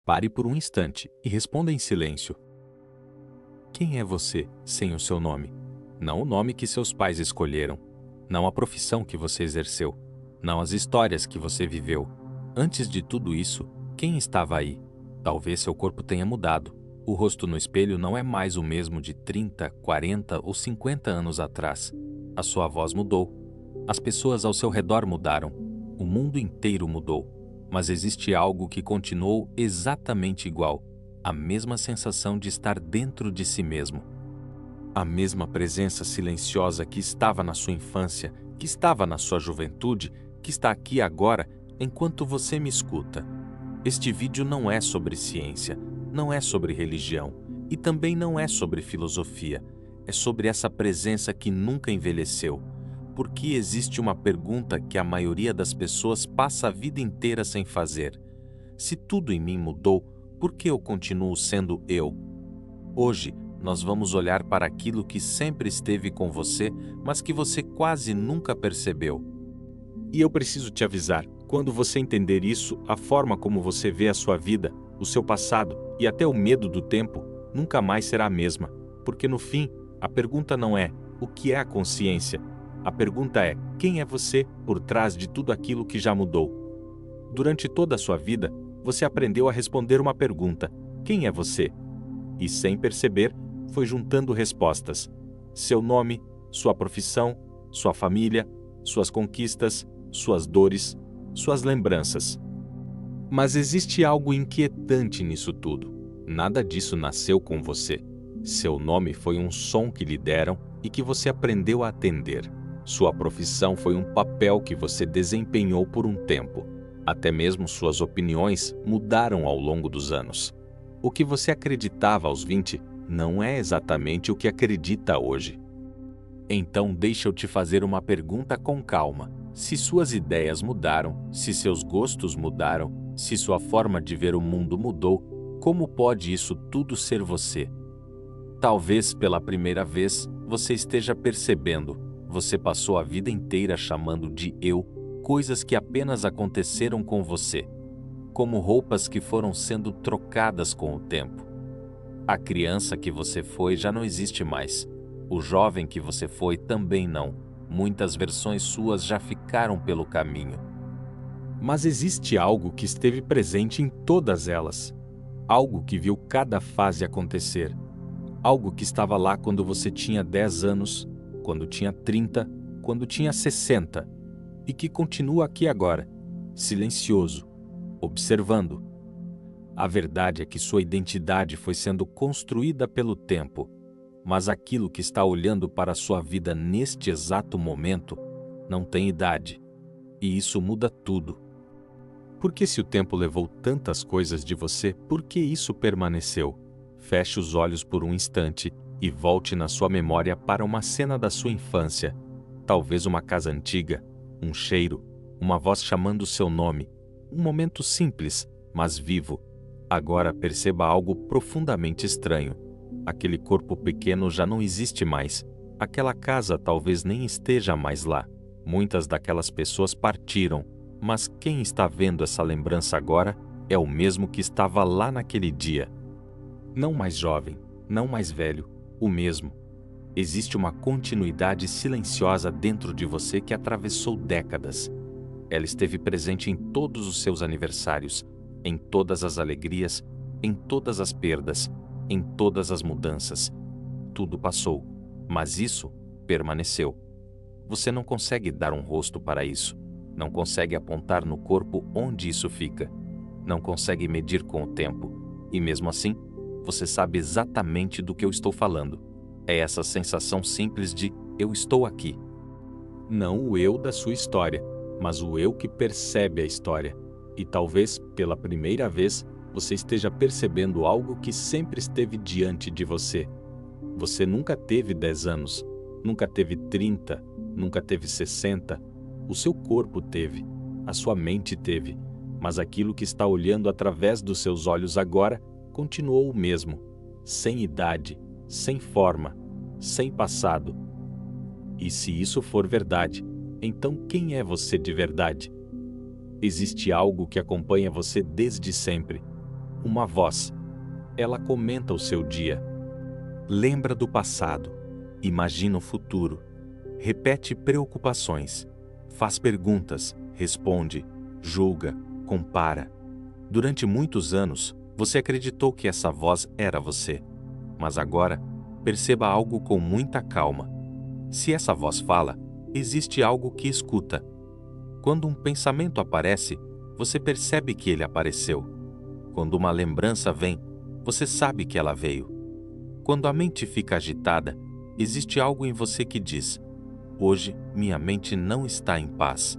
Pare por um instante e responda em silêncio. Quem é você sem o seu nome? Não o nome que seus pais escolheram, não a profissão que você exerceu, não as histórias que você viveu. Antes de tudo isso, quem estava aí? Talvez seu corpo tenha mudado. O rosto no espelho não é mais o mesmo de 30, 40 ou 50 anos atrás. A sua voz mudou. As pessoas ao seu redor mudaram. O mundo inteiro mudou. Mas existe algo que continuou exatamente igual. A mesma sensação de estar dentro de si mesmo. A mesma presença silenciosa que estava na sua infância, que estava na sua juventude, que está aqui agora, enquanto você me escuta. Este vídeo não é sobre ciência, não é sobre religião e também não é sobre filosofia. É sobre essa presença que nunca envelheceu. Porque existe uma pergunta que a maioria das pessoas passa a vida inteira sem fazer. Se tudo em mim mudou, por que eu continuo sendo eu? Hoje, nós vamos olhar para aquilo que sempre esteve com você, mas que você quase nunca percebeu. E eu preciso te avisar, quando você entender isso, a forma como você vê a sua vida, o seu passado e até o medo do tempo, nunca mais será a mesma. Porque no fim, a pergunta não é o que é a consciência. A pergunta é quem é você por trás de tudo aquilo que já mudou. Durante toda a sua vida, você aprendeu a responder uma pergunta: quem é você? E sem perceber, foi juntando respostas. Seu nome, sua profissão, sua família, suas conquistas, suas dores, suas lembranças. Mas existe algo inquietante nisso tudo. Nada disso nasceu com você. Seu nome foi um som que lhe deram e que você aprendeu a atender. Sua profissão foi um papel que você desempenhou por um tempo. Até mesmo suas opiniões mudaram ao longo dos anos. O que você acreditava aos 20 não é exatamente o que acredita hoje. Então deixa eu te fazer uma pergunta com calma. Se suas ideias mudaram, se seus gostos mudaram, se sua forma de ver o mundo mudou, como pode isso tudo ser você? Talvez pela primeira vez você esteja percebendo. Você passou a vida inteira chamando de eu coisas que apenas aconteceram com você, como roupas que foram sendo trocadas com o tempo. A criança que você foi já não existe mais. O jovem que você foi também não. Muitas versões suas já ficaram pelo caminho. Mas existe algo que esteve presente em todas elas. Algo que viu cada fase acontecer. Algo que estava lá quando você tinha 10 anos, quando tinha 30, quando tinha 60, e que continua aqui agora, silencioso, observando. A verdade é que sua identidade foi sendo construída pelo tempo, mas aquilo que está olhando para a sua vida neste exato momento não tem idade, e isso muda tudo. Porque se o tempo levou tantas coisas de você, por que isso permaneceu? Feche os olhos por um instante e volte na sua memória para uma cena da sua infância. Talvez uma casa antiga, um cheiro, uma voz chamando seu nome. Um momento simples, mas vivo. Agora perceba algo profundamente estranho. Aquele corpo pequeno já não existe mais. Aquela casa talvez nem esteja mais lá. Muitas daquelas pessoas partiram, mas quem está vendo essa lembrança agora é o mesmo que estava lá naquele dia. Não mais jovem, não mais velho, o mesmo. Existe uma continuidade silenciosa dentro de você que atravessou décadas. Ela esteve presente em todos os seus aniversários, em todas as alegrias, em todas as perdas, em todas as mudanças. Tudo passou, mas isso permaneceu. Você não consegue dar um rosto para isso. Não consegue apontar no corpo onde isso fica. Não consegue medir com o tempo. E mesmo assim, você sabe exatamente do que eu estou falando. É essa sensação simples de eu estou aqui. Não o eu da sua história, mas o eu que percebe a história. E talvez, pela primeira vez, você esteja percebendo algo que sempre esteve diante de você. Você nunca teve 10 anos, nunca teve 30, nunca teve 60. O seu corpo teve, a sua mente teve, mas aquilo que está olhando através dos seus olhos agora continuou o mesmo, sem idade, sem forma, sem passado. E se isso for verdade, então quem é você de verdade? Existe algo que acompanha você desde sempre. Uma voz. Ela comenta o seu dia. Lembra do passado. Imagina o futuro. Repete preocupações. Faz perguntas. Responde. Julga. Compara. Durante muitos anos, você acreditou que essa voz era você. Mas agora, perceba algo com muita calma. Se essa voz fala, existe algo que escuta. Quando um pensamento aparece, você percebe que ele apareceu. Quando uma lembrança vem, você sabe que ela veio. Quando a mente fica agitada, existe algo em você que diz: hoje minha mente não está em paz.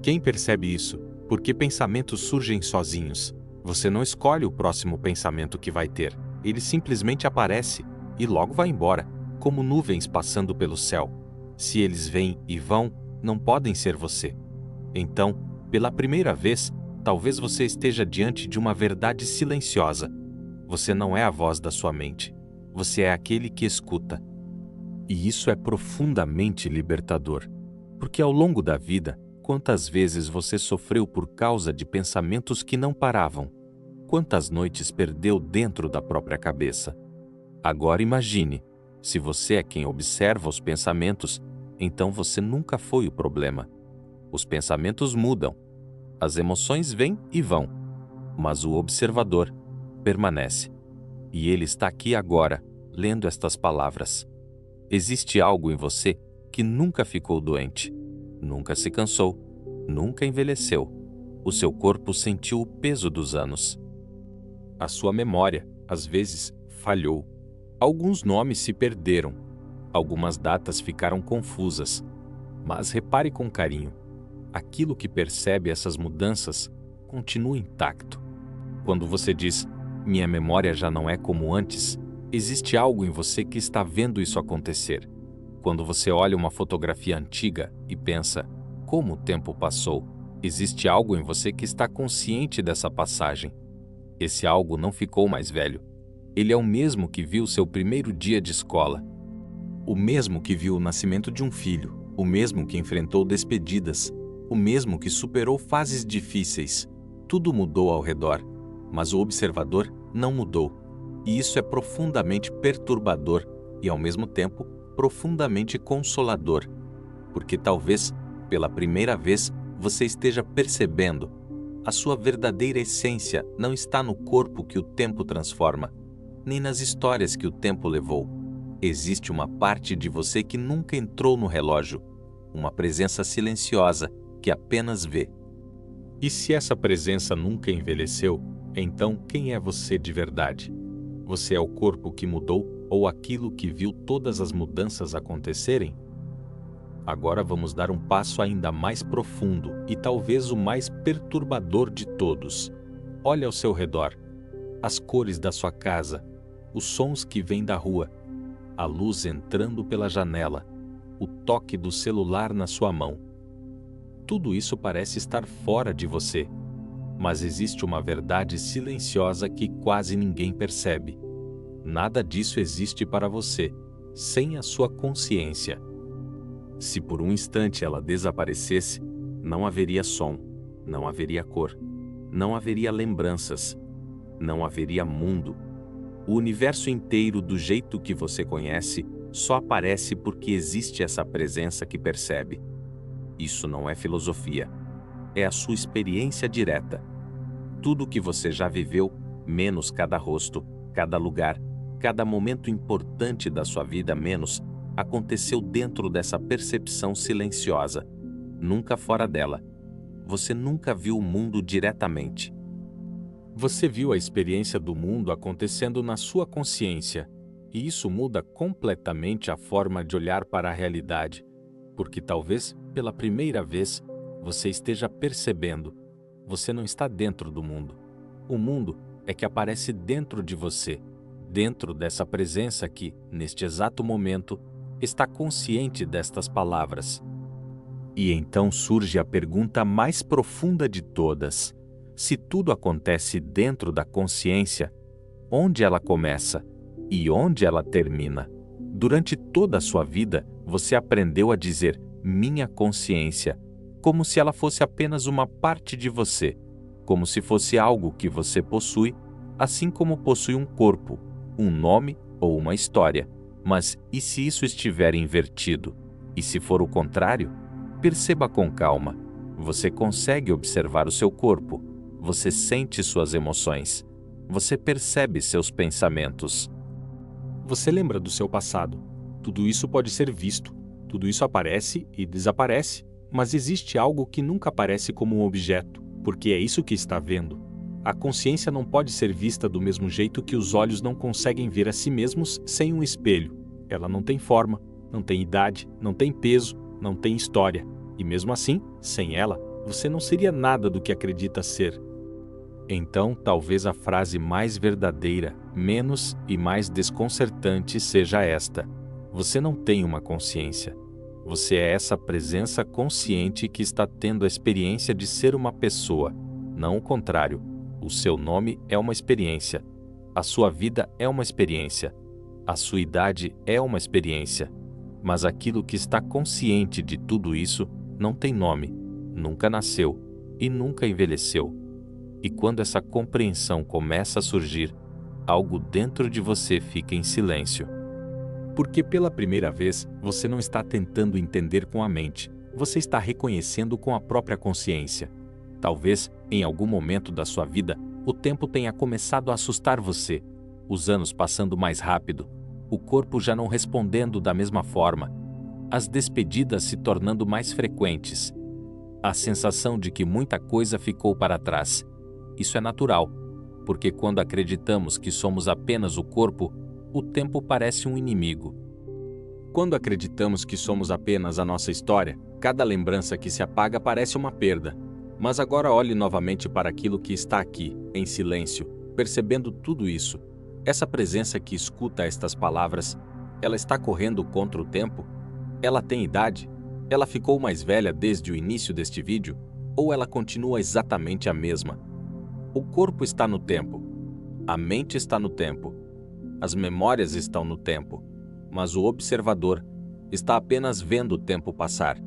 Quem percebe isso? Porque pensamentos surgem sozinhos. Você não escolhe o próximo pensamento que vai ter. Ele simplesmente aparece e logo vai embora, como nuvens passando pelo céu. Se eles vêm e vão, não podem ser você. Então, pela primeira vez, talvez você esteja diante de uma verdade silenciosa. Você não é a voz da sua mente. Você é aquele que escuta. E isso é profundamente libertador. Porque ao longo da vida, quantas vezes você sofreu por causa de pensamentos que não paravam? Quantas noites perdeu dentro da própria cabeça? Agora imagine, se você é quem observa os pensamentos, então você nunca foi o problema. Os pensamentos mudam, as emoções vêm e vão, mas o observador permanece. E ele está aqui agora, lendo estas palavras. Existe algo em você que nunca ficou doente, nunca se cansou, nunca envelheceu. O seu corpo sentiu o peso dos anos. A sua memória, às vezes, falhou. Alguns nomes se perderam. Algumas datas ficaram confusas. Mas repare com carinho. Aquilo que percebe essas mudanças continua intacto. Quando você diz, minha memória já não é como antes, existe algo em você que está vendo isso acontecer. Quando você olha uma fotografia antiga e pensa, como o tempo passou, existe algo em você que está consciente dessa passagem. Esse algo não ficou mais velho. Ele é o mesmo que viu seu primeiro dia de escola. O mesmo que viu o nascimento de um filho. O mesmo que enfrentou despedidas. O mesmo que superou fases difíceis. Tudo mudou ao redor, mas o observador não mudou. E isso é profundamente perturbador e, ao mesmo tempo, profundamente consolador. Porque talvez, pela primeira vez, você esteja percebendo. A sua verdadeira essência não está no corpo que o tempo transforma, nem nas histórias que o tempo levou. Existe uma parte de você que nunca entrou no relógio, uma presença silenciosa que apenas vê. E se essa presença nunca envelheceu, então quem é você de verdade? Você é o corpo que mudou ou aquilo que viu todas as mudanças acontecerem? Agora vamos dar um passo ainda mais profundo e talvez o mais perturbador de todos. Olhe ao seu redor, as cores da sua casa, os sons que vêm da rua, a luz entrando pela janela, o toque do celular na sua mão. Tudo isso parece estar fora de você, mas existe uma verdade silenciosa que quase ninguém percebe. Nada disso existe para você, sem a sua consciência. Se por um instante ela desaparecesse, não haveria som, não haveria cor, não haveria lembranças, não haveria mundo. O universo inteiro do jeito que você conhece só aparece porque existe essa presença que percebe. Isso não é filosofia, é a sua experiência direta. Tudo que você já viveu, menos cada rosto, cada lugar, cada momento importante da sua vida menos, aconteceu dentro dessa percepção silenciosa, nunca fora dela. Você nunca viu o mundo diretamente. Você viu a experiência do mundo acontecendo na sua consciência, e isso muda completamente a forma de olhar para a realidade, porque talvez, pela primeira vez, você esteja percebendo. Você não está dentro do mundo. O mundo é que aparece dentro de você, dentro dessa presença que, neste exato momento, está consciente destas palavras. E então surge a pergunta mais profunda de todas. Se tudo acontece dentro da consciência, onde ela começa e onde ela termina? Durante toda a sua vida, você aprendeu a dizer minha consciência, como se ela fosse apenas uma parte de você, como se fosse algo que você possui assim como possui um corpo, um nome ou uma história. Mas e se isso estiver invertido? E se for o contrário? Perceba com calma. Você consegue observar o seu corpo. Você sente suas emoções. Você percebe seus pensamentos. Você lembra do seu passado. Tudo isso pode ser visto. Tudo isso aparece e desaparece. Mas existe algo que nunca aparece como um objeto, porque é isso que está vendo. A consciência não pode ser vista do mesmo jeito que os olhos não conseguem ver a si mesmos sem um espelho. Ela não tem forma, não tem idade, não tem peso, não tem história. E mesmo assim, sem ela, você não seria nada do que acredita ser. Então, talvez a frase mais verdadeira, menos e mais desconcertante seja esta: você não tem uma consciência. Você é essa presença consciente que está tendo a experiência de ser uma pessoa, não o contrário. O seu nome é uma experiência. A sua vida é uma experiência. A sua idade é uma experiência. Mas aquilo que está consciente de tudo isso não tem nome, nunca nasceu e nunca envelheceu. E quando essa compreensão começa a surgir, algo dentro de você fica em silêncio. Porque pela primeira vez, você não está tentando entender com a mente, você está reconhecendo com a própria consciência. Talvez, em algum momento da sua vida, o tempo tenha começado a assustar você, os anos passando mais rápido, o corpo já não respondendo da mesma forma, as despedidas se tornando mais frequentes, a sensação de que muita coisa ficou para trás. Isso é natural, porque quando acreditamos que somos apenas o corpo, o tempo parece um inimigo. Quando acreditamos que somos apenas a nossa história, cada lembrança que se apaga parece uma perda. Mas agora olhe novamente para aquilo que está aqui, em silêncio, percebendo tudo isso. Essa presença que escuta estas palavras, ela está correndo contra o tempo? Ela tem idade? Ela ficou mais velha desde o início deste vídeo? Ou ela continua exatamente a mesma? O corpo está no tempo. A mente está no tempo. As memórias estão no tempo. Mas o observador está apenas vendo o tempo passar.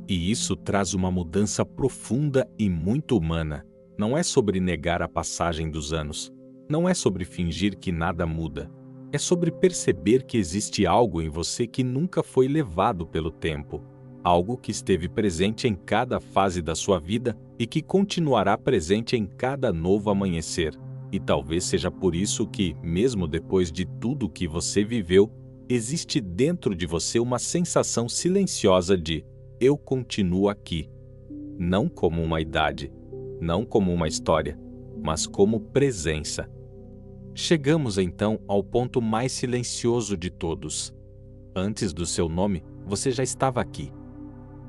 E isso traz uma mudança profunda e muito humana. Não é sobre negar a passagem dos anos. Não é sobre fingir que nada muda. É sobre perceber que existe algo em você que nunca foi levado pelo tempo. Algo que esteve presente em cada fase da sua vida e que continuará presente em cada novo amanhecer. E talvez seja por isso que, mesmo depois de tudo que você viveu, existe dentro de você uma sensação silenciosa de eu continuo aqui. Não como uma idade, não como uma história, mas como presença. Chegamos então ao ponto mais silencioso de todos. Antes do seu nome, você já estava aqui.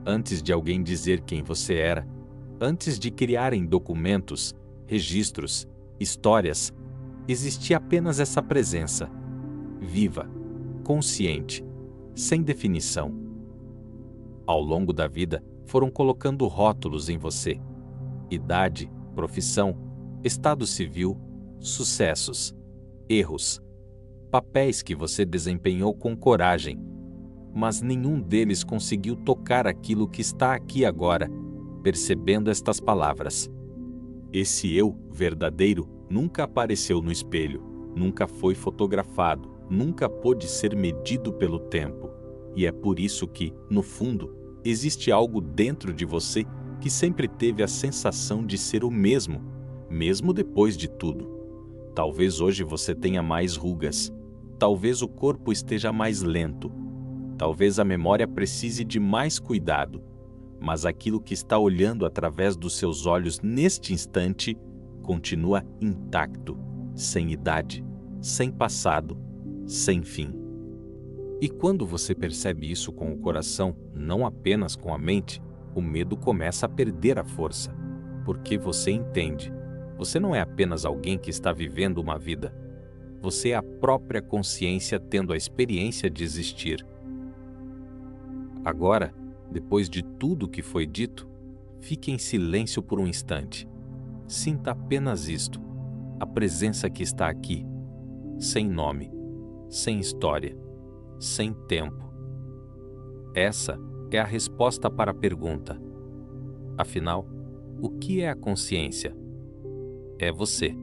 Antes de alguém dizer quem você era, antes de criarem documentos, registros, histórias, existia apenas essa presença, viva, consciente, sem definição. Ao longo da vida, foram colocando rótulos em você: idade, profissão, estado civil, sucessos, erros, papéis que você desempenhou com coragem, mas nenhum deles conseguiu tocar aquilo que está aqui agora, percebendo estas palavras. Esse eu verdadeiro nunca apareceu no espelho, nunca foi fotografado, nunca pôde ser medido pelo tempo. E é por isso que, no fundo, existe algo dentro de você que sempre teve a sensação de ser o mesmo, mesmo depois de tudo. Talvez hoje você tenha mais rugas, talvez o corpo esteja mais lento, talvez a memória precise de mais cuidado, mas aquilo que está olhando através dos seus olhos neste instante continua intacto, sem idade, sem passado, sem fim. E quando você percebe isso com o coração, não apenas com a mente, o medo começa a perder a força, porque você entende. Você não é apenas alguém que está vivendo uma vida. Você é a própria consciência tendo a experiência de existir. Agora, depois de tudo que foi dito, fique em silêncio por um instante. Sinta apenas isto, a presença que está aqui, sem nome, sem história, sem tempo. Essa é a resposta para a pergunta. Afinal, o que é a consciência? É você.